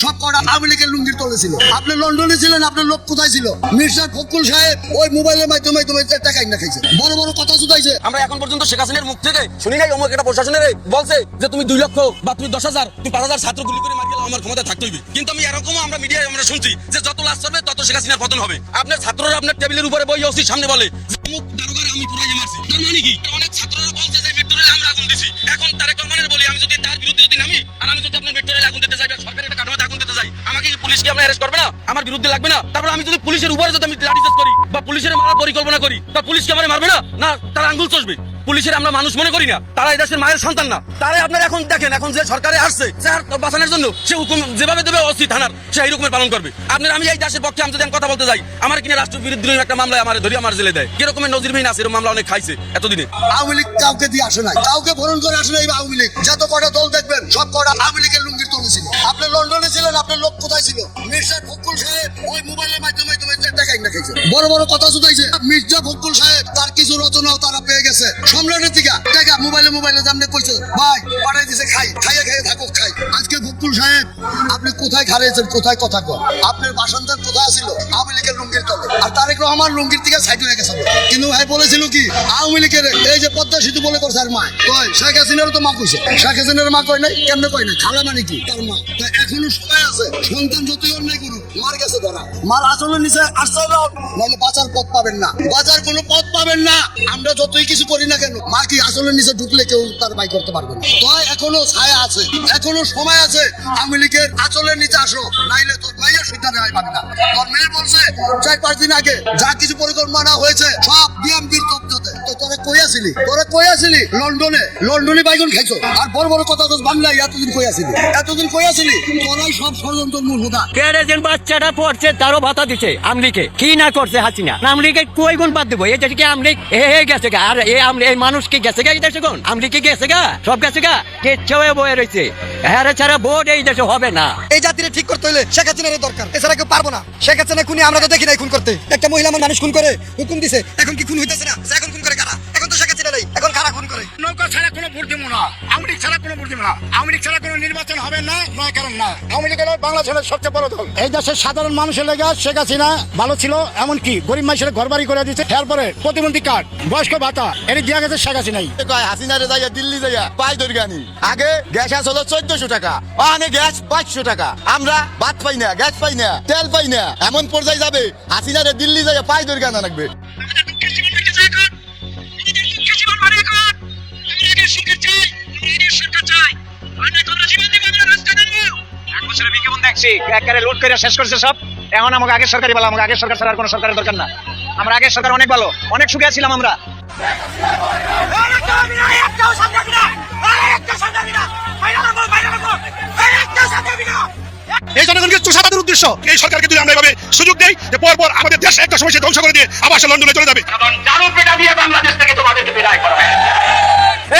সব কটা আওয়ামী লীগের লুঙ্গির তলে ছিল। আপনি লন্ডনে ছিলেন, আপনার লোক কোথায় ছিল? মির্জা ফখরুল সাহেব ওই মোবাইলের মাধ্যমে তোমার টাকা না খাইছে, বড় বড় কথা শুধাইছে। আমরা এখন পর্যন্ত শেখ হাসিনার মুখ থেকে শুনি নাই অমুক একটা প্রশাসনের বলছে যে তুমি 2 লক্ষ বা তুমি 10,000 তুমি 5,000 ছাত্র গুলি করে মার গেলে আমার ক্ষমতা থাকতে হইবে। কিন্তু আমি এরকম আমরা মিডিয়ায় আমরা শুনছি যে যত লাশ হবে তত শেখ হাসিনার পতন হবে। আপনার ছাত্ররা আপনার টেবিলের উপরে বই ওসির সামনে বলে যে অমুক দারোগার আমি পুরাইয়ে মারছি। তার মানে কি? অনেক ছাত্ররা বলছে যে মেট্রো রেলে আমরা আগুন দিছি। এখন তারেক রহমানের বলি আমি যদি তার বিরুদ্ধে যদি নামি আর আমি যদি আপনার মেট্রো রেলে আগুন দিতে যাই বা সরকারি একটা কাঠামোতে আগুন দিতে যাই, আমাকে কি পুলিশ কি আপনি অ্যারেস্ট করবে না? আমার বিরুদ্ধে লাগবে না? তারপর আমি যদি পুলিশের উপরে যদি আমি লাঠিচার্জ করি বা পুলিশের মারার পরিকল্পনা করি, তা পুলিশ কি আমারে মারবে না? না, তার আঙ্গুল চষবে। পুলিশের আমরা মানুষ মনে করি না, তারা এই দেশের মায়ের সন্তান না। তারাই আপনারা এখন দেখেন, এখন যে সরকারে আসছে স্যার বাঁচানোর জন্য সে হুকুম যেভাবে দেবে ওসি থানার সে এই রকমের পালন করবে। আপনার আমি এই দেশের পক্ষে আমি যদি কথা বলতে যাই, আমার কিনা রাষ্ট্রবিরোধী একটা মামলায় আমার ধরে আমার জেলে দেয়। কিরকমের নজিরবিহীন আছে, এরকম মামলা অনেক খাইছে এতদিনে। আওয়ামী লীগ কাউকে দিয়ে আসে নাই, কাউকে বরণ করে আসে নাই। আওয়ামী লীগ যত কটা দল দেখবেন সব কটা আওয়ামী লীগের লুঙ্গির তলে ছিল। আপনি লন্ডনে ছিলেন, আপনার লোক কোথায় ছিল? মির্জা ফখরুল সাহেব ওই মোবাইলের মাধ্যমে তোমার টাকা না খাইছে, বড় বড় কথা শুধাইছে। মির্জা ফখরুল সাহেব তার কিছু রচনাও তারা পেয়ে গেছে সম্রাটের থেকে টাকা মোবাইলে জামনে কইছে ভাই পাঠাই দিছে, খাইয়ে থাকো খাই। আজকে ফখরুল সাহেব আপনি কোথায় খারিয়েছেন, কোথায় কথা কর? আপনার বাসন্দার কোথায় ছিল? আওয়ামী লীগের লুঙ্গির তলে। আর তারেক রহমান লুঙ্গির থেকে সাইড হয়ে গেছে। কিন্তু ভাই বলেছিল কি আওয়ামী লীগের এই যে পদ্মা সেতু বলে করছে আর মা কয়, শেখ হাসিনারও তো মা কইছে। শেখ হাসিনার মা কয় নাই, কেমনে কয় নাই? খালা মানে কি তার মা? এখনো সময় আছে, সন্তান যতই অন্যায় করুক মার গেছে ধরা, মার আচলের নিচে আসছে নাহলে বাঁচার পথ পাবেন না, বাঁচার কোনো পথ পাবেন না। আমরা যতই কিছু করি না কেন, মা কি আচলের নিচে ঢুকলে কেউ তার বাই করতে পারবে না। তো এখনো ছায়া আছে, এখনো সময় আছে। আওয়ামী লীগের আচলের নিচে আসো, নাইলে তোর ভাইয়ের সুবিধা নেওয়া পাবে না। তোর মেয়ে বলছে 4-5 দিন আগে যা কিছু পরিকল্পনা হয়েছে সব বিএমপির তথ্যতে। তো তোরা কই আসিলি? লন্ডনে বাইগন খাইছো আর বড় বড় কথা তো বাংলায় এতদিন কই আসিলি? তোরাই সব ষড়যন্ত্র মূল হোতা। যে বাচ্চাটা পড়ছে তারও ভাতা দিচ্ছে আমলিকে, কি না করছে হাসিনা? আমলিকে কই গুণ বাদ দেবো? এই দেশে কি আমলিক গেছে গা? আর এই মানুষ কি গেছে গা? এই দেশে কোন আমলিকে গেছে গা? সব গেছে গা, কেচ্ছা হয়ে বয়ে রয়েছে। হ্যাঁ ছাড়া ভোট এই দেশে হবে না। এই জাতিরে ঠিক করতে হলে শেখ হাসিনার দরকার, এছাড়া কেউ পারবো না। শেখ হাসিনা খুনি আমরা তো দেখি নাই খুন করতে। একটা মহিলা মানুষ খুন করে হুকুম দিছে, এখন কি খুন হইতেছে না? এখন খুন করে কারা? এখন তো শেখ হাসিনা নেই, এখন কারা খুন করে? নৌকা ছাড়া কোনো ভোট দিব না, আওয়ামী লীগ ছাড়া কোনো ভোট দিব না, আওয়ামী লীগ ছাড়া কোনো নির্বাচন হবে না। নয় কারণ না, আওয়ামী লীগ হলো বাংলাদেশের সবচেয়ে বড় দল। এই দেশের সাধারণ মানুষের লেগে শেখ হাসিনা ভালো ছিল, এমনকি গরিব মানুষের ঘর বাড়ি করে দিচ্ছে। এরপরে প্রতিবন্ধী কার্ড, বয়স্ক ভাতা এটি দেওয়া গেছে শেখ হাসিনাই। হাসিনারে যাইয়া দিল্লি যাইয়া পাই দরগানি। আগে গ্যাস হলো 1400 টাকা, অনেক গ্যাস 500 টাকা। আমরা ভাত পাই না, গ্যাস পাই না, তেল পাই না, এমন পর্যায়ে যাবে হাসিনারে দিল্লি যাইয়া পাই দরগানা লাগবে। লুট করে শেষ করছে সব। এখন আমাকে আগের সরকারি ভালো, আমাকে আগের সরকার ছাড়া আর কোনো সরকারের দরকার না। আমরা আগের সরকার অনেক ভালো, অনেক সুখে ছিলাম আমরা। এই জনগণকে চুষাবাদের উদ্দেশ্য এই সরকারকে যদি আমরা এভাবে সুযোগ দেই যে পরপর আমাদের দেশ একটা সময় ধ্বংস করে দিয়ে আবার সে লন্ডনে চলে যাবে। বাংলাদেশ থেকে তোমাদেরকে বিদায় করা হয়।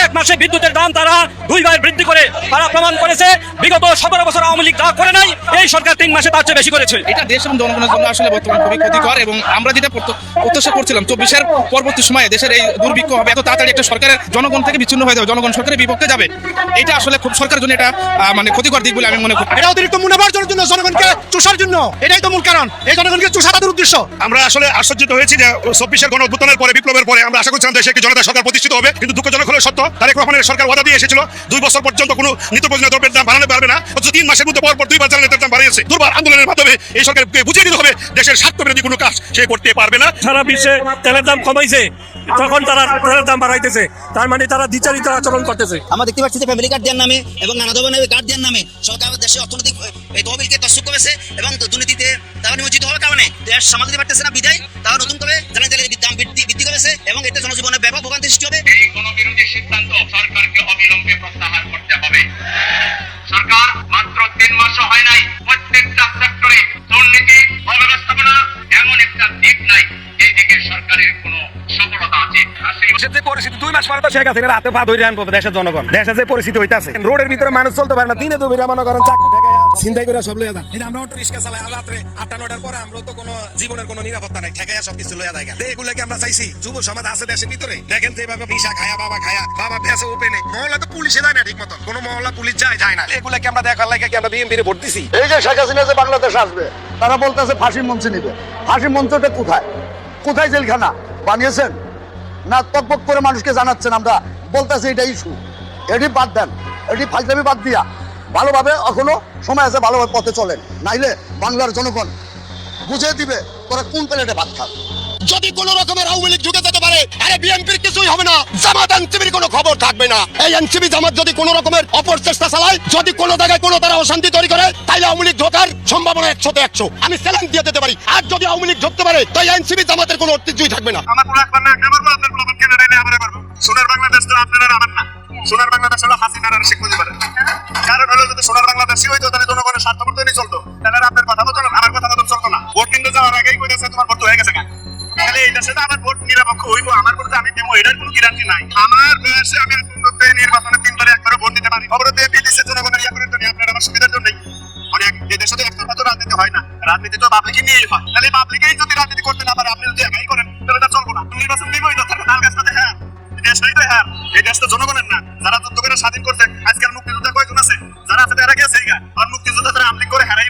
1 মাসে বিদ্যুতের দাম তারা 2 বার বৃদ্ধি করে তারা প্রমাণ করেছে বিগত 17 বছর আওয়ামী লীগ যা করে নাই এই সরকার 3 মাসে তার চেয়ে বেশি করেছে। এটা দেশ এবং জনগণের জন্য আসলে বর্তমান খুবই ক্ষতিকর এবং আমরা যেটা প্রত্যাশা করছিলাম 24-এর পরবর্তী সময়ে দেশের এই দুর্ভিক্ষ হবে, এত তাড়াতাড়ি একটা সরকারের জনগণ থেকে বিচ্ছিন্ন হয়ে যাবে, জনগণ সরকারের বিপক্ষে যাবে, এটা আসলে খুব সরকারের জন্য এটা মানে ক্ষতিকর দিক বলে আমি মনে করি। এটা অতিরিক্ত মুনাফার জন্য, জনগণকে চুষার জন্য, এটাই তো মূল কারণ। এই জনগণকে চুষাবাদের উদ্দেশ্য। আমরা আসলে আশ্চর্যিত হয়েছি যে 24-এর গণ অভ্যুত্থানের পরে, বিপ্লবের পরে আমরা আশা করছিলাম দেশে একটি জনতা সরকার প্রতিষ্ঠিত হবে। কিন্তু দুঃখজনক হলো সত্য, তারেক রহমানের সরকার ওয়াদা দিয়ে এসেছিল 2 বছর পর্যন্ত কোনো নিত্য প্রয়োজনীয় দ্রব্যের দাম বাড়ানো পারবে না, অথচ 3 মাসের মধ্যে পরপর 2 বার জ্বালানির দাম বাড়িয়েছে। দুর্বার আন্দোলনের মাধ্যমে এই সরকারকে বুঝিয়ে দিতে হবে দেশের স্বার্থ বিরোধী কোনো কাজ সে করতে পারবে না। সারা বিশ্বে তেলের দাম কমাইছে, তখন তারা তেলের দাম বাড়াইতেছে, তার মানে তারা দ্বিচারিত আচরণ করতেছে। আমরা দেখতে পাচ্ছি যে ফ্যামিলি কার্ড দেওয়ার নামে এবং নানা ধরনের কার্ড দেওয়ার নামে সরকার দেশের অর্থনৈতিক এই তহবিলকে তছরূপ করেছে এবং দুর্নীতিতে তারা নিমজ্জিত হওয়ার কারণে দেশ সামাল দিতে পারতেছে না। বিদায় তারা নতুন করে জ্বালানি তেলের দাম বৃদ্ধি করেছে এবং এতে জনজীবনে ব্যাপক ভোগান্তি সৃষ্টি হবে। এই গণবিরোধী সিদ্ধান্ত সরকারকে অবিলম্বে প্রত্যাহার করতে হবে। সরকার মাত্র 3 মাসও হয় নাই, প্রত্যেকটা সেক্টরে দুর্নীতি, অব্যবস্থাপনা এমন একটা দিক নাই এই দিকে সরকারের কোনো সফলতা আছে। আসি দেশের যে পরিস্থিতি 2 মাস পরে তো শেখ হাসিনা রাতে পা ধরে আনবো দেশের জনগণ। দেশের যে পরিস্থিতি হইতাছে, রোডের ভিতরে মানুষ চলতে পারে না, দিনে তো বেরা মনে করেন চাকরি থেকে চিন্তাই করে সব লইয়া যান। এই যে আমরা অটো রিক্সা চালাই রাত্রে 8টা-9টার পরে, আমরা তো কোনো জীবনের কোনো নিরাপত্তা নাই, ঠেকাইয়া সবকিছু লইয়া যায়। এগুলো কি আমরা চাইছি? যুব সমাজ আছে দেশের ভিতরে, দেখেন যে এভাবে ভিসা খায়া বাবা বেঁচে ওপেনে, মহল্লা তো পুলিশে যায় না ঠিক মতো, কোনো মহল্লা পুলিশ যায় না। এগুলো কি আমরা দেখার লাগে কি আমরা বিএনপির ভোট দিছি? এই যে শেখ হাসিনা যে বাংলাদেশ আসবে, তারা বলতেছে ফাঁসির মঞ্চে নিবে। ফাঁসির মঞ্চটা কোথায় জেলখানা বানিয়েছেন না তকবক করে মানুষকে জানাচ্ছেন? আমরা বলতেছি এটা ইস্যু, এটি বাদ দেন, এটি ফাইজলামি বাদ দিয়া ভালোভাবে এখনো সময় আছে, ভালোভাবে পথে চলেন, নাইলে বাংলার জনগণ বুঝিয়ে দিবে তোরা কোন প্লেটে ভাত খাস। যদি কোন রকমের আওয়ামী লীগ ঢুকে যেতে পারে, আরে বিএনপির কিছুই হবে না, জামাত এনসিবির কোনো খবর থাকবে না। এই এনসিবি জামাত যদি কোন রকমের অপচেষ্টা চালায়, যদি কোনো জায়গায় কোনো তারা অশান্তি তৈরি করে, তাইলে আওয়ামী লীগ ঢোকার সম্ভাবনা 100-100 আমি চ্যালেঞ্জ দিয়ে দিতে পারি। আর যদি আওয়ামী লীগ ঢুকতে পারে, তাই এনসিবি জামাতের কোনো অস্তিত্বই থাকবে না। আমার পুরো একবার না একবার বলবো, আপনার পুরো কেন রেনে আমরা করব। সোনার বাংলাদেশ তো আপনারা আমার না, সোনার বাংলাদেশ হলো হাসিনার আর শেখ মুজিবের। কারণ হলো যদি সোনার বাংলাদেশই হইতো, তাহলে জনগণের স্বার্থ মতোই চলতো, তাহলে আপনার কথা মতো আমার কথা মতো চলতো না। ভোট কিন্তু যাওয়ার আগেই কইতেছে তোমার ভোট হয়ে গেছে কেন? তাহলে এই দেশে আমার ভোট নিরপেক্ষ হইব, আমার ভোট আমি দেবো, এটার কোনো গ্যারান্টি নাই। আমার বয়সে আমি নির্বাচনে 3 বারে একবারও ভোট দিতে পারি। খবর দিয়ে বিদেশে জনগণের ইয়া করে তো আপনার আমার সুবিধার জন্যই অনেক এই দেশে তো একতরফা তো রাজনীতি হয় না, রাজনীতি তো পাবলিকই নিয়েই হয়। তাহলে পাবলিকেই যদি রাজনীতি করতে না পারে, আপনি যদি একাই করেন, তাহলে তা চলবো না। নির্বাচন দিবই তো, তাহলে তার কাছে হ্যাঁ দেশ নাই তো হ্যাঁ, এই দেশ তো জনগণের না। যারা যুদ্ধ করে স্বাধীন করছে, আজকাল মুক্তিযোদ্ধা কয়জন আছে? যারা আছে তারা গেছে আর মুক্তিযোদ্ধা যারা আমলিগ করে হারাই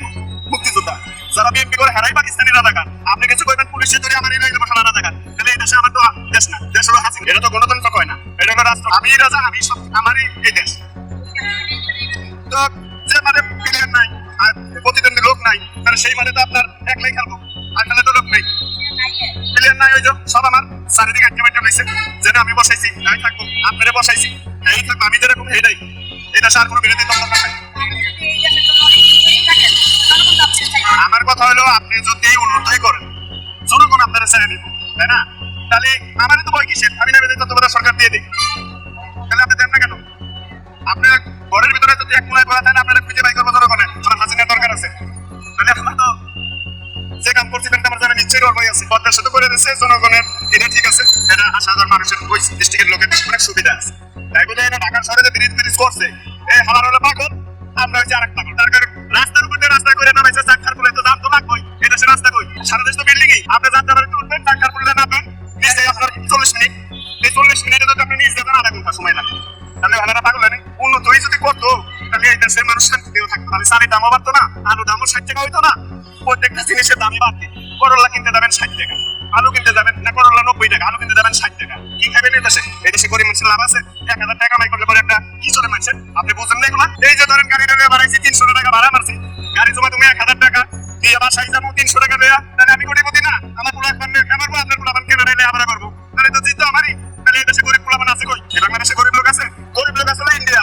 মুক্তিযোদ্ধা, যারা বিএনপি করে হারাই পাকিস্তানি রাজাকার। আপনি কিছু কইবেন পুলিশে ধরে আমার এই বসানো রাজাকার, তাহলে এই দেশে আমার তো দেশ না, দেশ হলো হাসিনা। এটা তো গণতন্ত্র কয় না, এটা হলো রাষ্ট্র। আমি রাজা, আমি সব, আমারই এই দেশ। তো যে মানে প্লেয়ার নাই আর প্রতিদ্বন্দ্বী লোক নাই, তাহলে সেই মানে তো আপনার একলাই খেলবো, আর খেলে তো লোক নেই, প্লেয়ার নাই। ওই যে সব আমার চারিদিকে একটা রয়েছে, যেটা আমি বসাইছি তাই থাকবো, আপনারে বসাইছি এই থাকবো, আমি যেরকম এইটাই। এই দেশে আর কোনো বিরোধী দল নাই। আমার কথা হলো, আপনি যদি উন্নতই করেন, জনগণ আপনারা ছেড়ে দিন, তাই না? তাহলে আমারই তো বই কিসের? আমি না বেঁধে তত্ত্বাবধায়ক সরকার দিয়ে দিই, তাহলে আপনি দেন না কেন? আপনার ঘরের ভিতরে যদি এক কোনায় পড়া থাকে, আপনারা খুঁজে বাই করবো জনগণের, আমার হাসিনার দরকার আছে। তাহলে আপনার তো যে কাম করছিলেন আমার জানা নিশ্চয়ই অল্পই আছে, পদ্মার সাথে করে দিচ্ছে জনগণের, এটা ঠিক আছে। এটা 80,000 মানুষের ওই ডিস্ট্রিক্টের লোকের অনেক সুবিধা আছে, তাই বলে এটা ঢাকার শহরে ব্রিজ করছে, এই হালার হলো পাগল, আমরা হচ্ছে আরেক পাগল। তার কারণ রাস্তার উপর রাস্তা করে নামাইছে, চাকখার পুলে তো দাম তো লাগবেই, এই দেশে রাস্তা কই? সারা দেশ তো বিল্ডিংই। আপনি যাত্রা বাড়িতে উঠবেন, চাকখার পুলে নামবেন, নিচে আপনার 40 মিনিট, এই 40 মিনিটে যদি আপনি নিচ যাবেন আধা ঘন্টা সময় লাগে। তাহলে হালারা পাগল নেই, উন্নতই যদি করতো, তাহলে এই দেশের মানুষ শান্তিতেও থাকতো। তাহলে চালের দামও বাড়তো না, আলুর দামও 60 টাকা হইতো না, প্রত্যেকটা জিনিসের দামই বাড়তো। করলা কিনতে যাবেন 60 টাকা, আলু কিনতে যাবেন না, করলা 90 টাকা, আলু কিনতে যাবেন 60 টাকা। কি খাবেন এই দেশে? এই দেশে গরিব মানুষের লাভ আছে? 1000 টাকা কামাই করলে পরে একটা কি চলে মানুষের? আপনি বুঝেন না এগুলা? এই যে ধরেন গাড়ি টাকা বাড়াইছি, 300 টাকা ভাড়া মারছি, গাড়ি জমা তুমি 1000 টাকা দিয়ে বাসায় যাবো 300 টাকা দেয়া, তাহলে আমি কোটিপতি না? আমার পুরো একবার আমার পুরো আপনার পুরো আমার কেনা নিলে আমরা করবো, তাহলে তো জিত আমারই। তাহলে এই দেশে গরিব পুলামান আছে কই? এই বাংলাদেশে গরিব লোক আছে? গরিব লোক আছে না ইন্ডিয়া,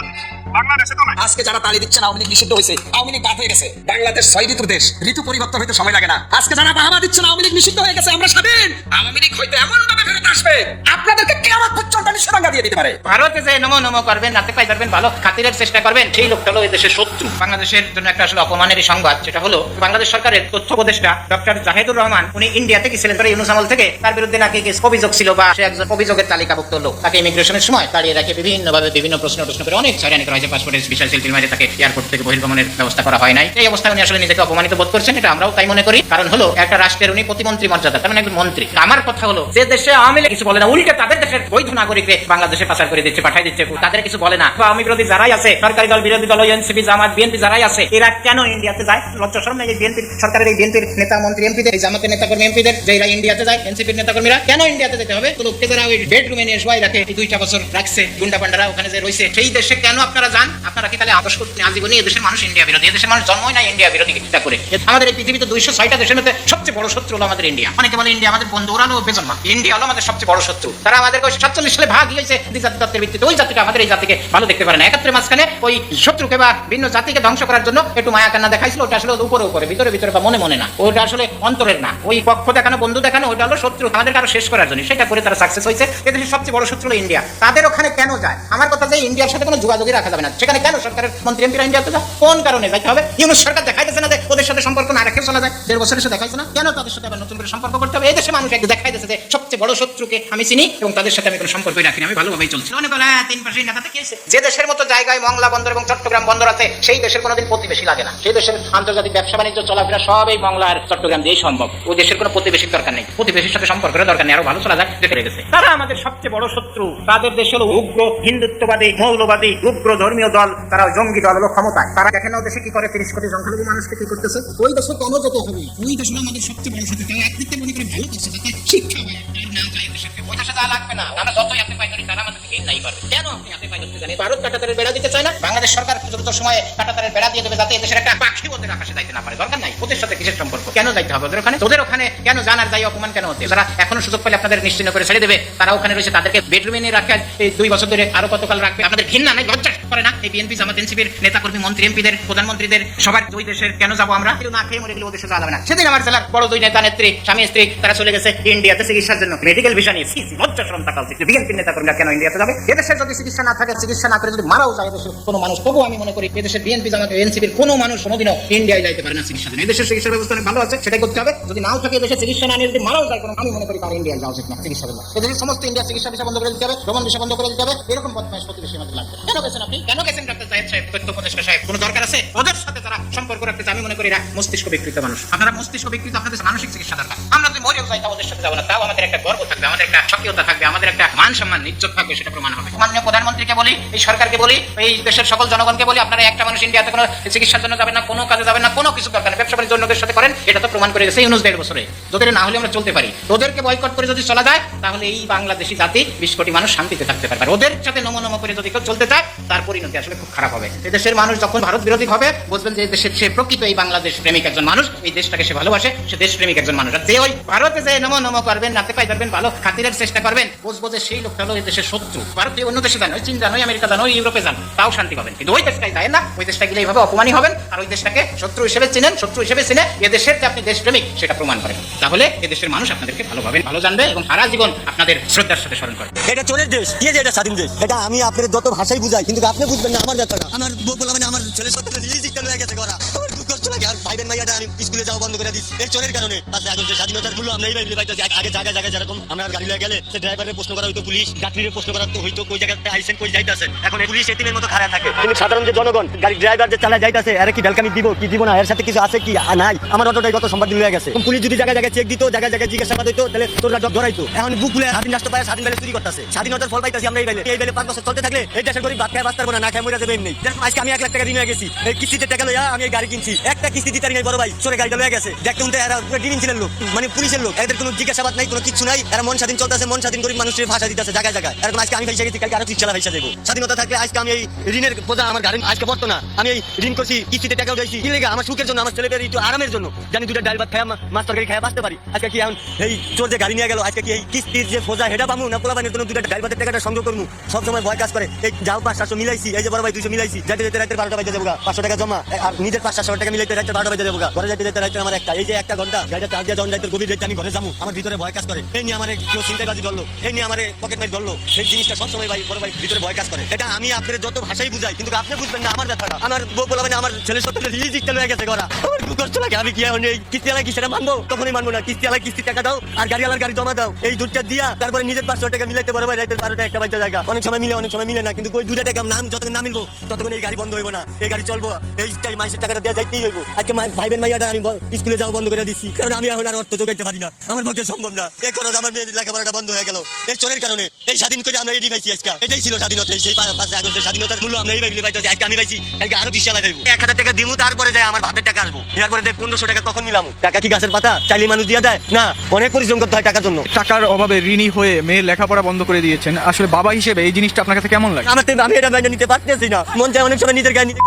বাংলাদেশে তো নাই। আজকে যারা তালি দিচ্ছেন আওয়ামী লীগ নিষিদ্ধ হয়েছে, আওয়ামী লীগ বাদ হয়ে গেছে, বাংলাদেশ 6 ঋতুর দেশ, ঋতু পরিবর্তন হইতে সময় লাগে না। আজকে যারা বাহাবা দিচ্ছেন আওয়ামী লীগ নিষিদ্ধ হয়ে গেছে, আমরা স্বাধীন, আওয়ামী লীগ হইতে এমন ভাবে ফেরত আসবে, আপনাদেরকে কিয়ামত পর্যন্ত নিষেধাজ্ঞা দিয়ে দিতে পারে। ভারতে যে নমো নমো করবেন, রাতে পাই করবেন, ভালো খাতিরের চেষ্টা করবেন, সেই লোকটা হলো এই দেশের শত্রু। বাংলাদেশের জন্য একটা আসলে অপমানেরই সংবাদ, যেটা হলো বাংলাদেশ সরকারের তথ্য উপদেষ্টা ডক্টর জাহিদুর রহমান, উনি ইন্ডিয়াতে গেছিলেন পরে ইউনূস আমল থেকে, তার বিরুদ্ধে নাকি অভিযোগ ছিল বা সে একজন অভিযোগের তালিকাভুক্ত লোক। তাকে ইমিগ্রেশনের সময় দাঁড়িয়ে রেখে বিভিন্নভাবে বিভিন্ন প্রশ্ন করে অনেক হয়রানি করা হয়েছে, পাসপোর্টের বিশাল সিলটির মাঝে তাকে এয়ারপোর্ট থেকে বহির্গমনের ব্যবস্থা করা হয় নাই। এই অবস্থায় উনি আসলে নিজেকে অপমানিত বোধ করছেন, এটা আমরাও তাই মনে করি। কারণ হলো একটা রাষ্ট্রের উনি প্রতিমন্ত্রী মর্যাদা, কারণ একজন মন্ত্রী। আমার কথা হলো, যে দেশে আওয়ামী লীগ কিছু বলে না, উল্টে তাদের দেশের বৈধ নাগরিককে বাংলাদেশে পাচার করে দিচ্ছে, পাঠাই দিচ্ছে, তাদের কিছু বলে না। আওয়ামী বিরোধী যারাই আছে, সরকারি দল বিরোধী দল, এনসিপি, জামাত, বিএনপি যারাই আছে, এরা কেন ইন্ডিয়াতে যায়? লজ্জা শরম নেই? বিএনপির সরকারের এই বিএনপির নেতা মন্ত্রী এমপিদের, জামাতের নেতাকর্মী এমপিদের, যে এরা ইন্ডিয়াতে যায়, এনসিপির নেতাকর্মীরা কেন ইন্ডিয়াতে যেতে হবে? তো লোককে যারা ওই বেডরুমে নিয়ে শোয়াই রাখে, এই 2টা বছর রাখছে গুন্ডা পান্ডারা ওখানে যে রয়েছে, সেই দেশে কেন আপনারা যান? আপনারা কি তাহলে আদর্শ আজীবনী এদেশের মানুষ ইন্ডিয়া বিরোধী? এদেশের মানুষ জন্মই নাই ইন্ডিয়া বিরোধী চিন্তা করে। আমাদের এই পৃথিবীতে 206টা দেশের মধ্যে সবচেয়ে বড় শত্রু হলো আমাদের ইন্ডিয়া। অনেকে বলে ইন্ডিয়া আমাদের বন্ধু, ওরানো বেজন্মা। ইন্ডিয়া হলো আমাদের সবচেয়ে বড় শত্রু। তারা আমাদেরকে 47 সালে ভাগ হয়েছে দ্বিজাতি তত্ত্বের ভিত্তিতে, ওই জাতিটা আমাদের এই জাতিকে ভালো দেখতে পারে না। 71 মাঝখানে ওই শত্রুকে বা ভিন্ন জাতিকে ধ্বংস করার জন্য একটু মায়া কান্না দেখাইছিল, ওটা আসলে উপরে উপরে, ভিতরে ভিতরে বা মনে মনে না, ওটা আসলে অন্তরের না। ওই পক্ষ দেখানো, বন্ধু দেখানো, ওটা হলো শত্রু আমাদেরকে আরো শেষ করার জন্য। সেটা করে তারা সাকসেস হয়েছে। এদেশের সবচেয়ে বড় শত্রু হলো ইন্ডিয়া। তাদের ওখানে কেন যায়? আমার কথা যে ইন্ডিয়ার সাথে কোনো যোগাযোগই রাখা যাবে না। সেখানে কেন সরকারের মন্ত্রী এমপিরা ইন্ডিয়াতে যায়? কোন কারণে যাইতে হবে? ইউনূস সরকার দেখাইতেছে না যে ওদের ওদের সাথে সম্পর্ক না রেখে চলা যায়? 1.5 বছর এসে দেখাইছে না, কেন তাদের সাথে আবার নতুন করে সম্পর্ক করতে হবে? এই দেশে মানুষ একটু দেখাই দিয়েছে যে সবচেয়ে বড় শত্রুকে আমি চিনি এবং তাদের সাথে আমি কোনো সম্পর্কই রাখিনি, আমি ভালোভাবেই চলছি। অনেক বলে 3 পাশেই নেতাতে কি হয়েছে? যে দেশের মতো জায়গায় মংলা বন্দর এবং চট্টগ্রাম বন্দর আছে সেই দেশের কোনোদিন প্রতিবেশী লাগে না। সেই দেশের আন্তর্জাতিক ব্যবসা বাণিজ্য চলাফেরা সব এই মংলা আর চট্টগ্রাম দিয়েই সম্ভব। ওই দেশের কোনো প্রতিবেশীর দরকার নেই, প্রতিবেশীর সাথে সম্পর্কের দরকার নেই, আরো ভালো চলা যায় দেখে রেখেছে। তারা আমাদের সবচেয়ে বড় শত্রু। তাদের দেশ হলো উগ্র হিন্দুত্ববাদী, মৌলবাদী, উগ্র ধর্মীয় দল, তারা জঙ্গি দল হলো ক্ষমতায়। তারা দেখেন ওই দেশে কি করে, 30 কোটি সংখ্যালঘু মানুষকে কি করতেছে। ওই দেশে কেন যেতে হবে? ওই দেশ আমাদের সবচেয়ে বড় শত্রু। তারা একদিকে মনে করে ভালো করছে, তাতে শিক্ষা হয়, আর না যায় দেশে। ওই দেশে যা লাগবে না, আমরা যতই হাতে পাই ধরি তারা আমাদের থেকে নাই পারবে। কেন আপনি হাতে পাই ধরতে জানেন? ভারত কাঁটাতারের বেড়া দিতে চায় না, বাংলাদেশ সরকার দ্রুত সময়ে কাঁটাতারের বেড়া দিয়ে দেবে যাতে দেশের একটা পাখি ওদের আকাশে যাইতে না পারে। দরকার নাই, ওদের সাথে কিসের সম্পর্ক? কেন যাইতে হবে ওদের ওখানে? ওদের ওখানে কেন জানার যাই অপমান কেন হচ্ছে? যারা এখনো সুযোগ পেলে আপনাদের নিশ্চিন্ন করে ছেড়ে দেবে, তারা ওখানে রয়েছে, তাদেরকে বেডরুমে নিয়ে রাখে এই 2 বছর ধরে, আরো কতকাল রাখবে? আপনাদের ঘৃণা নাই, লজ্জা করে না? এই বিএনপি জামাত এনসিপির নেতা কর্মী, মন্ত্রী এমপিদের, প্রধানমন্ত্রীদের সবার ওই দেশের কেন যাবো আমরা? কেউ না খেয়ে মরে গেলে ওদের সাথে যাবে না। সেদিন আমার জেলার বড় 2 নেতা নেত্রী, স্বামী স্ত্রী, তারা চলে গেছে ইন্ডিয়াতে চিকিৎসার জন্য, মেডিকেল ভিসা নিয়ে। লজ্জা শরম থাকা উচিত। বিএনপির নেতা কর্মীরা কেন ইন্ডিয়াতে যাবে? এদেশের যদি চিকিৎসা না থাকে, চিকিৎসা না করে যদি মারাও যায় এদেশের কোনো মানুষ, তবু আমি মনে করি এদেশের বিএনপি জামাত এনসিপির কোনো মানুষ কোনোদিনও ইন্ডিয়ায় যাইতে পারে না চিকিৎসার জন্য। এদেশের চিকিৎসা ব্যবস্থা অনেক ভালো আছে, সেটাই করতে হবে। যদি নাও থাকে এদেশে চিকিৎসা না নিয়ে যদি মারাও যায় কোনো, আমি মনে করি তার ইন্ডিয়ায় যাওয়া উচিত না চিকিৎসার জন্য। এদেশের সমস্ত ইন্ডিয়া চিকিৎসা ভিসা বন্ধ করে দিতে হবে, ভ্রমণ ভিসা বন্ধ করে দিতে হবে। এরকম বদমাইশ প্রতিবেশী আমাদের লাগবে। কেন গেছেন আপনি? কেন গেছেন ডক্টর জাহিদ সাহেব, তথ্য উপদেষ্টা সাহেব? কোনো দরকার আছে? ওদের সাথে যারা সম্পর্ক রাখতে আমি মনে করি এরা মস্তিষ্ক বিকৃত মানুষ। আপনারা মস্তিষ্ক বিকৃত, আপনাদের মানসিক চিকিৎসা দরকার। আমরা যদি মরেও যাই তাও ওদের সাথে যাবো না, তাও আমাদের একটা গর্ব থাকবে, আমাদের একটা সক্রিয়তা থাকবে, আমাদের একটা মান সম্মান ইজ্জত থাকবে, সেটা প্রমাণ হবে। মাননীয় প্রধানমন্ত্রীকে বলি, এই সরকারকে বলি, এই দেশের সকল জনগণকে বলি, আপনারা একটা মানুষ ইন্ডিয়াতে কোনো চিকিৎসার জন্য যাবেন না, কোনো কাজে যাবেন না, কোনো কিছু দরকার নেই। ব্যবসা বাণিজ্য অন্যদের সাথে করেন, এটা তো প্রমাণ করে গেছে ইউনুস 1.5 বছরে। তোদের না হলে আমরা চলতে পারি। তোদেরকে বয়কট করে যদি চলা যায় তাহলে এই বাংলাদেশি জাতি 20 কোটি মানুষ শান্তিতে থাকতে পারবে। ওদের সাথে নমনম করে যদি কেউ চলতে চায় তার পরিণতি আসলে খুব খারাপ হবে। এদেশের মানুষ যখন ভারত বিরোধী হবে বুঝবেন যে দেশের সে প্রকৃত এই বাংলাদেশ প্রেমিক একজন মানুষ, এই দেশটাকে সে ভালোবাসে, সে দেশ প্রেমিক একজন মানুষ। আর যে ওই ভারতে যে নমনম করবেন, নাতে পাই ধরবেন, ভালো খাতিরের চেষ্টা করবেন, বুঝবো যে সেই লোকটা হলো এই দেশের শত্রু। ভারত অন্য দেশে যান, ওই চীন যান, ওই আমেরিকা যান, ওই ইউরোপে যান, তাও শান্তি পাবেন। কিন্তু ওই দেশটাই যায় না, ওই দেশটা গেলে এইভাবে অপমানই হবেন, আর ওই দেশটাকে শত্রু হিসেবে চিনেন, শত্রু হিসেবে চিনে এদেশের যে আপনি দেশপ্রেমিক সেটা প্রমাণ করেন। তাহলে এদেশের মানুষ আপনাদেরকে ভালোভাবে ভালো জানবে এবং সারা জীবন আপনাদের শ্রদ্ধার সাথে স্মরণ করবে। এটা চোরের দেশ, কি যে এটা স্বাধীন দেশ। এটা আমি আপনাদের যত ভাষাই বুঝাই, কিন্তু আপনি বুঝবেন না আমার ব্যাপারটা। আমার বলা মানে আমার ছেলে সত্যি রিজিকটা লয়ে গেছে করা, আমার দুঃখ কষ্ট লাগে। আর ভাইবেন ভাইয়াটা আমি স্কুলে যাওয়া বন্ধ করে দিচ্ছি এই চোরের কারণে। আচ্ছা এখন যে স্বাধীনতার মূল্য আমরা এই ভাই পাইতেছি। আগে জায়গায় জায়গায় যেরকম আমরা গাড়ি লয়ে গেলে সে ড্রাইভারের প্রশ্ন করা হইতো, পুলিশ যাত্রীর প্রশ্ন করা হইতো, কই জায়গাতে আইসেন, কই যাইতেছেন। এখন পুলিশ এতিমের মতো খাড়া থাকে, কিন্তু সাধারণ যে জনগণ গাড়ি ড্রাইভার যে চালায় যাইতেছে এর কি ভেলকামি দিব কি দিব না, এর সাথে কিছু আছে কি নাই। আমার অটোটাই গত সোমবার দিন হয়ে গেছে। পুলিশ যদি জায়গায় জায়গায় চেক দিত, জায়গায় জায়গায় জিজ্ঞাসাবাদ হইতো, তাহলে তোরা ধরাইতো। এখন বুক খুলে স্বাধীন রাষ্ট্র পায়, স্বাধীন বেলে চুরি করতেছে। স্বাধীনতার ফল পাইতেছি আমরা এই বেলে 5 বছর চলতে থাকলে এই দেশের গরিব ভাত খায় বাঁচতে পারবো না, না খায় মরে যাবে এমনি। যেরকম আজকে আমি 1 লাখ টাকা ঋণ হয়ে গেছি, এই কিস্তিতে টাকা লইয়া আমি এই গাড়ি কিনছি। একটা কিস্তি দিতে পারি নাই বড় ভাই, চোরে গাড়িটা লয়ে গেছে। দেখতে উনতে এরা ডিনিং ছিলেন লোক, মানে পুলিশের লোক, এদের কোনো জিজ্ঞাসাবাদ নাই, কোনো কিছু নাই। এরা মন স্বাধীন চলতেছে, মন স্বাধীন গরিব মানুষের ভাষা দিতেছে জায়গায় জায়গায়। এরকম আজকে আমি ভাইসা গেছি, কালকে আরো রিক্সা ভাইসা যাবো। স্বাধীনতা থাকলে আজকে আমি এই ঋণের বোঝা আমার গাড়ি আজকে পড়তো না। আমি এই ঋণ করছি, কিস্তিতে টাকা উঠাইছি, কি লেগে আমার সুখের জন্য, আমার ছেলেদের একটু আরামের জন্য, জানি 2টা ডাল ভাত খায় মাছ তরকারি খায় বাঁচতে পারি। আজকে কি এখন এই চোর যে গাড়ি নিয়ে গেল, আজকে কি এই কিস্তির যে ফোজা হেডা পামু না পোলাবানের জন্য 2টা ডাল ভাতের টাকাটা সংগ্রহ করবো? সবসময় ভয় কাজ করে। এই যাও 500 মিলাইছি, এই যে বড় ভাই 200 মিলাইছি, যাইতে যেতে রাতের 12টা বাজে দেবো, 500 টাকা জমা, আর নিজের 500 টাকা মিলাইতে রাতের 12টা বাজে দেবো। ঘরে যাইতে যেতে রাতের আমার একটা এই যে 1 ঘন্টা গাড়িটা চার্জ দিয়ে যখন যাইতে গভীর রাতে আমি ঘরে যাবো, আমার ভিতরে ভয় কাজ করে। এই নিয়ে আমার কেউ চিন্তাবাজি ধরলো, এই নিয়ে আমার পকেট মাইট ধরলো, এই জিনিসটা সবসময় ভাই বড় ভাই ভিতরে ভয় কাজ করে। এটা আমি আপনাদের যত ভাষাই বুঝাই, কিন্তু আপনি বুঝবেন না আমার ব্যাপারটা। আমার বউ বলা মানে আমার ছেলে সত্যি রিজিকটা লয়ে গেছে করা, আমার দুঃখ কষ্ট লাগে। আমি কি এখন এই কিস্তিওয়ালা কি সেটা মানবো? কখনোই মানবো না। কিস্তিওয়ালা কিস্তি টাকা দাও আর গাড়িওয়ালার গাড়ি জমা দাও, এই 2টা দিয়া তারপরে নিজের 500 টাকা মিলাইতে বড় ভাই রাতের 12টা একটা বাজে জায়গা। অনেক সময় মিলে, অনেক সময় মিলে না, কিন্তু ওই 2টা টাকা নাম যতক্ষণ না মিলবো ততক্ষণ এই গাড়ি বন্ধ হইব না, এই গাড়ি চলবো, এই মাসের টাকাটা দেওয়া যাইতেই হইব। আজকে ভাই বোন ভাইয়াটা আমি স্কুলে যাওয়া বন্ধ করে দিচ্ছি, কারণ আমি এখন আর অর্থ যোগাইতে পারি না, আমার পক্ষে সম্ভব না। এই খরচ আমার মেয়ের লেখাপড়াটা বন্ধ হয়ে গেল এই চোরের কারণে। এই স্বাধীন করে আমরা এটি পাইছি আজকে, এটাই ছিল স্বাধীনতা। সেই 5 আগস্টের স্বাধীনতার মূল্য আমরা এই ভাই পাইছি, আজকে আমি পাইছি, কালকে আরো 20 টাকা দেবো। 1000 টাকা দিব, তারপরে যায় আমার ভাতের টাকা আসবো, এরপরে 1500 টাকা কখন নিলাম? টাকা কি গাছের পাতা চাইলে মানুষ দিয়ে দেয়? না, অনেক পরিশ্রম করতে হয় টাকার জন্য। টাকার অভাবে ঋণী হয়ে মেয়ের লেখাপড়া বন্ধ করে দিয়েছেন, আসলে বাবা হিসেবে এই জিনিসটা আপনার কাছে কেমন লাগে? আমি এটা মেনে নিতে পারতেছি না। মন চায় অনেক সময় নিজের গায়ে নিজে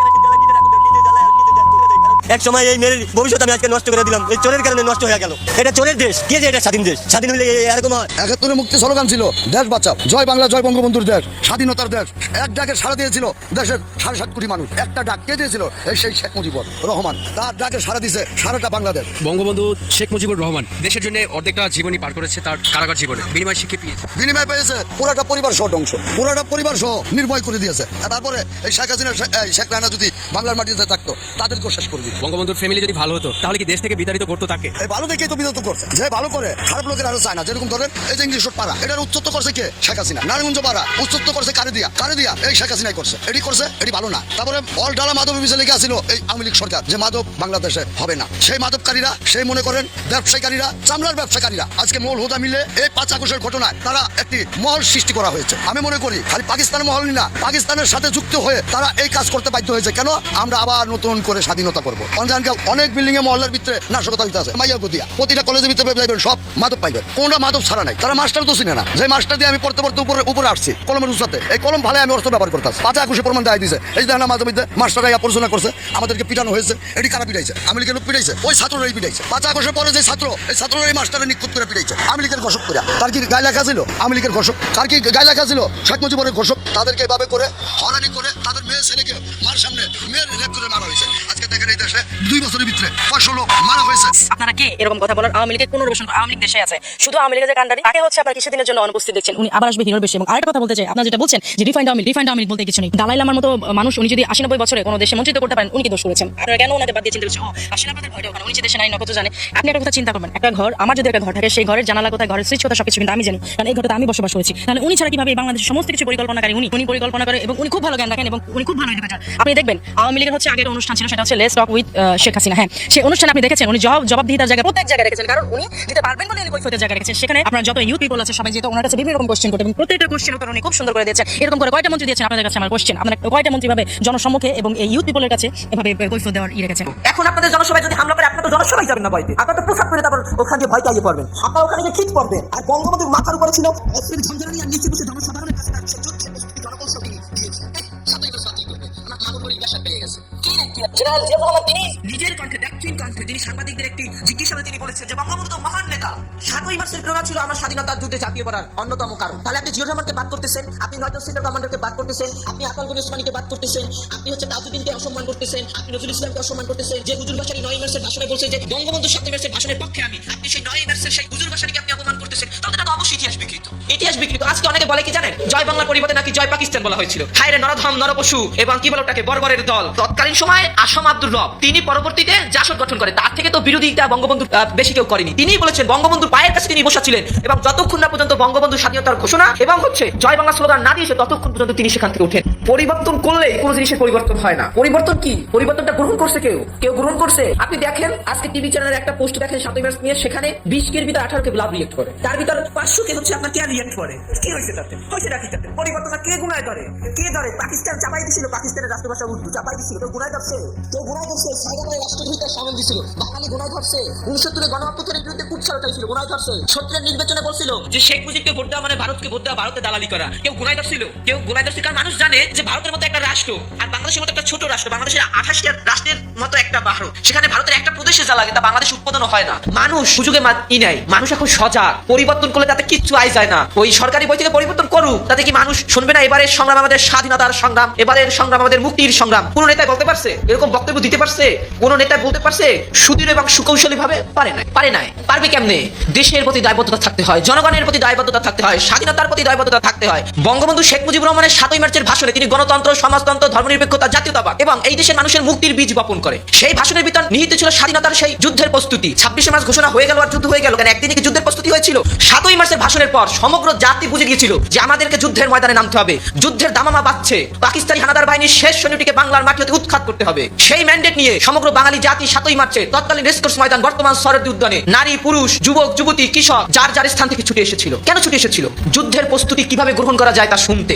এক সময় এই মেয়ের ভবিষ্যৎ আমি আজকে নষ্ট করে দিলাম, এই চোরের কারণে নষ্ট হয়ে গেল। এটা চোরের দেশ, কি যে এটা স্বাধীন দেশ? স্বাধীন হলে এরকম হয়? 71 মুক্তি স্লোগান ছিল দেশ বাঁচাও, জয় বাংলা, জয় বঙ্গবন্ধুর দেশ, স্বাধীনতার দেশ। এক ডাকে সাড়া দিয়েছিল দেশের 7.5 কোটি মানুষ। একটা ডাক কে দিয়েছিল? এই সেই শেখ মুজিবুর রহমান, তার ডাকে সাড়া দিয়েছে সারাটা বাংলাদেশ। বঙ্গবন্ধু শেখ মুজিবুর রহমান দেশের জন্য অর্ধেকটা জীবনই পার করেছে, তার কারাগার জীবনে বিনিময় শিক্ষা পেয়েছে। বিনিময় পেয়েছে পুরাটা পরিবার সহ ধ্বংস, পুরাটা পরিবার সহ নির্ভয় করে দিয়েছে। তারপরে এই শেখ হাসিনা শেখ রানা যদি বাংলার মাটিতে থাকতো তাদেরকেও শেষ করে দিত। বঙ্গবন্ধুর ফ্যামিলি যদি ভালো হতো তাহলে কি দেশ থেকে বিতাড়িত করতো তাকে? এই ভালো দেখেই তো বিরত করছে, যে ভালো করে খারাপ লোকের আরো চায় না। যেরকম ধরেন এই যে ইংলিশ রোড পাড়া, এটার উচ্চত্ব করছে কে? শেখ হাসিনা। নারায়ণগঞ্জ পাড়া উচ্চত্ব করছে কারে দিয়া এই শেখ হাসিনাই করছে। এটি করছে, এটি ভালো না। তারপরে অল ডালা মাদক অফিসে লেগে আসছিল এই আওয়ামী লীগ সরকার যে মাদক বাংলাদেশে হবে না। সেই মাদককারীরা, সেই মনে করেন ব্যবসায়ীকারীরা, চামড়ার ব্যবসায়ীরা আজকে মূল হোদা মিলে এই 5 আগস্টের ঘটনায় তারা একটি মহল সৃষ্টি করা হয়েছে। আমি মনে করি খালি পাকিস্তানের মহল না, পাকিস্তানের সাথে যুক্ত হয়ে তারা এই কাজ করতে বাধ্য হয়েছে। কেন? আমরা আবার নতুন করে স্বাধীনতা করবো। অনেক বিল্ডিং এ মহল্লার ভিতরে নাশকতা হইতে আছে, মাইয়া গতিয়া প্রতিটা কলেজের ভিতরে যাবেন সব মাদক পাইবেন। কোনটা মাদক ছাড়া নাই। তারা মাস্টার তো চিনে না, যে মাস্টার দিয়ে আমি পড়তে উপরে আসছি কলমের উচ্চাতে, এই কলম ভালো আমি অস্ত্র ব্যবহার করতেছি। 5 আগস্টে প্রমাণ দেয় দিয়েছে। এই যে না মাঝে মধ্যে মাস্টাররা পড়াশোনা করছে, আমাদেরকে পিটানো হয়েছে। এটি কারা পিটাইছে? আওয়ামী লীগের লোক পিটাইছে, ওই ছাত্ররাই পিটাইছে। 5 আগস্টের পরে যে ছাত্র, এই ছাত্ররা এই মাস্টারের নিখুঁত করে পিটাইছে আওয়ামী লীগের ঘোষক করে। তার কি গায়ে লেখা ছিল আওয়ামী লীগের ঘোষক? তার কি গায়ে লেখা ছিল শেখ মুজিবের ঘোষক? তাদেরকে এভাবে করে হয়রানি করে তাদের মেয়ে ছেলেকে মার সামনে মেয়ের রেপ করে মারা হয়েছে। আজকে দেখেন এই দেশে 2 বছরের ভিতরে 500 লোক মারা হয়েছে। আপনারা কি এরকম কথা বলার? আওয়ামী লীগের পুনর্বাসন, আওয়ামী লীগ দেশে আছে, শুধু আওয়ামী লীগের যে কাণ্ডারি তাকে হচ্ছে আপনারা কিছুদিনের জন্য অনুপস্থিত দেখছেন, উনি আবার আসবে হিরোর বেশি। এবং আরেকটা কথা বলতে চাই, আপনারা যেটা বলছেন যে রিফাইন্ড আওয়ামী লীগ বলতে কিছু নেই। দালাই লামার মতো মানুষ, উনি যদি 80-90 বছরে কোনো দেশে মন্ত্রিত্ব করতে পারেন, উনি কি দোষ করেছেন? আপনারা কেন ওনাকে বাদ দিয়ে চিন্তা করছেন? আসলে আপনাদের ভয়টা ওখানে, উনি যে দেশে নাই নকত জানে। আপনি একটা কথা চিন্তা করবেন, একটা ঘর, আমার যদি একটা ঘর থাকে, সেই ঘরের জানালা কোথায়, ঘরের সুইচ কোথায়, সবকিছু কিন্তু আমি জানি, কারণ এই ঘরটা আমি বসবাস করেছি। তাহলে উনি ছাড়া কিভাবে বাংলাদেশের সমস্ত কিছু পরিকল্পনাকারী? উনি পরিকল্পনা করে এবং উনি খুব ভালো জ্ঞান রাখেন এবং উনি খুব ভালো এডুকেটর। আপনি দেখবেন আওয়ামী লীগের হচ্ছে আগের অনুষ্ঠান ছিল, সেটা হচ্ছে let's talk with Sheikh Hasina. হ্যাঁ, সেই অনুষ্ঠানে আপনি দেখেছেন উনি জবাবদিহিতার জায়গায় প্রত্যেক জায়গায় রেখেছেন, কারণ উনি দিতে পারবেন বলে উনি কৈফিয়তের জায়গায় রেখেছেন। সেখানে আপনার যত ইউথ পিপল আছে সবাই যেহেতু ওনার কাছে বিভিন্ন রকম কোশ্চেন করতে, এবং প্রত্যেকটা কোশ্চেন উত্তর উনি খুব সুন্দর করে দিয়েছেন। এরকম করে কয়টা মন্ত্রী দিয়েছেন আপনাদের কাছে আমার কোশ্চেন? আপনারা কয়টা মন্ত্রী ভাবে জনসম্মুখে এবং এই ইউথ পিপলের কাছে এভাবে কৈফিয়ত দেওয়ার রেখেছেন? এখন আপনাদের জনসভায় যদি হামলা করে, আপনারা তো জনসভায় যাবেন না ভয়তে, আপনারা তো প্রসাদ করে তারপর ওখানে গিয়ে ভয়তে আইয়ে পড়বেন। আপনারা ওখানে গিয়ে ঠিক পড়বেন। আর বঙ্গবন্ধুর মাথার উপরে ছিল অস্ত্রের ঝঞ্ঝানি, আর নিচে বসে জনসাধারণের কাছে তার যুদ্ধের প্রস্তুতি জনকৌশল দিয়েছে। জেনারেল জিয়াউর রহমান তিনি নিজের কণ্ঠে, দাক্ষিণ কণ্ঠে, তিনি সাংবাদিকদের একটি জিজ্ঞাসাবাদে তিনি বলেছেন যে বঙ্গবন্ধু মহান নেতা, 7ই মার্চের প্রেরণা ছিল আমার স্বাধীনতার যুদ্ধে ঝাঁপিয়ে পড়ার অন্যতম কারণ। তাহলে আপনি জিয়াউর রহমানকে বাদ করতেছেন, আপনি নয়তো সিনিয়র কমান্ডারকে বাদ করতেছেন, আপনি আকালগনি ওসমানীকে বাদ করতেছেন, আপনি হচ্ছে তাজউদ্দিনকে অসম্মান করতেছেন, আপনি নজরুল ইসলামকে অসম্মান করতেছেন, যে হুজুর ভাসানী 9ই মার্চের ভাষণে বলছে যে বঙ্গবন্ধু 7ই মার্চের ভাষণের পক্ষে আমি, আপনি সেই 9ই মার্চের সেই হুজুর ভাসানীকে আপনি অপমান করতেছেন। তাহলে এটা তো অবশ্যই ইতিহাস বিকৃত। ইতিহাস বিকৃত। আজকে অনেকে বলে কি জানেন, জয় বাংলার পরিবর্তে নাকি জয় পাকিস্তান বলা হয়েছিল। হায়রে নরধম নরপশু এবং কি বলে ওটাকে বর্বরের দল। তৎকালীন সময় আসাম আব্দুর রব তিনি পরবর্তীতে জাসদ গঠন করে, তার থেকে তো বিরোধিতা বঙ্গবন্ধু বেশি কেউ করেনি। তিনিই বলেছেন, বঙ্গবন্ধুর পায়ের কাছে তিনি বসেছিলেন এবং যতক্ষণ না পর্যন্ত বঙ্গবন্ধু স্বাধীনতার ঘোষণা এবং হচ্ছে জয় বাংলা স্লোগান না দিয়েছে ততক্ষণ পর্যন্ত তিনি সেখান থেকে ওঠেন। পরিবর্তন করলেই কোনো জিনিসের পরিবর্তন হয় না। পরিবর্তন কি? পরিবর্তনটা গ্রহণ করছে কেউ গ্রহণ করছে। আপনি দেখেন আজকে টিভি চ্যানেলের একটা পোস্ট দেখেন 7ই মার্চ নিয়ে, সেখানে 20 কের ভিতরে 18 কে লাভ রিয়েক্ট করে, তার ভিতরে 500 কে হচ্ছে আপনার কে রিয়েক্ট করে। কি হয়েছে তাতে? হয়েছে নাকি তাতে? পরিবর্তনটা কে গুনায় ধরে? কে ধরে? পাকিস্তান চাপাই দিছিল, পাকিস্তানের রাষ্ট্রভাষা উর্দু চাপাই দিছিল, কেউ গুনায় ধরছে? সাইগামের রাষ্ট্রদূতটা সামনে দিছিল, বাঙালি গুনায় ধরছে। 69 গণঅভ্যুত্থানের বিরুদ্ধে কুৎসা উঠাইছিল, গুনায় ধরছে। 70 নির্বাচনে বলছিল যে শেখ মুজিবকে ভোট দেওয়া মানে ভারতকে ভোট দেওয়া, ভারতে দালালি করা, কেউ গুনায় ধরছিল? কেউ গুনায় ধরছে, কারণ মানুষ জানে যে ভারতের মতো একটা রাষ্ট্র আর বাংলাদেশের মতো একটা ছোট রাষ্ট্র, বাংলাদেশের 28টা রাষ্ট্রের মতো একটা ভারত, সেখানে ভারতের একটা প্রদেশে যা লাগে তা বাংলাদেশ উৎপাদন হয় না। মানুষ সুযোগে নেয়, মানুষ এখন সজাগ। পরিবর্তন করলে তাতে কিচ্ছু আয় যায় না। ওই সরকারি বই থেকে পরিবর্তন করুক, তাতে কি মানুষ শুনবে না? এবারের সংগ্রাম আমাদের স্বাধীনতার সংগ্রাম, এবারের সংগ্রাম আমাদের মুক্তির সংগ্রাম। কোন নেতা বলতে পারছে? এরকম বক্তব্য দিতে পারছে? কোন নেতা বলতে পারছে সুদৃঢ় এবং সুকৌশলী ভাবে? পারে নাই। পারবে কেমনে? দেশের প্রতি দায়বদ্ধতা থাকতে হয়, জনগণের প্রতি দায়বদ্ধতা থাকতে হয়, স্বাধীনতার প্রতি দায়বদ্ধতা থাকতে হয়। বঙ্গবন্ধু শেখ মুজিবুর রহমানের 7ই মার্চের ভাষণে তিনি গণতন্ত্র, সমাজতন্ত্র, ধর্মনিরপেক্ষতা, জাতীয়তাবাদ এবং এই দেশের মানুষের মুক্তির বীজ বপন করে। সেই ভাষণের ভিতর নিহিত ছিল স্বাধীনতার সেই যুদ্ধের প্রস্তুতি। 26শে মার্চ ঘোষণা হয়ে গেল আর যুদ্ধ হয়ে গেল কেন? একদিনে কি যুদ্ধের প্রস্তুতি হয়েছিল? 7ই মার্চের ভাষণের পর সমগ্র জাতি বুঝে গিয়েছিল যে আমাদেরকে যুদ্ধের ময়দানে নামতে হবে। যুদ্ধের দামামা বাজছে, পাকিস্তানি হানাদার বাহিনীর শেষ সৈন্যটিকে বাংলার মাটি হতে উৎখাত করতে হবে। সেই ম্যান্ডেট নিয়ে সমগ্র বাঙালি জাতি 7ই মার্চে তৎকালীন রেসকোর্স ময়দান, বর্তমান শরৎ উদ্যানে নারী, পুরুষ, যুবক, যুবতী, কৃষক যার স্থান থেকে ছুটে এসেছিল। কেন ছুটে এসেছিল? যুদ্ধের প্রস্তুতি কিভাবে গ্রহণ করা যায় তা শুনতে।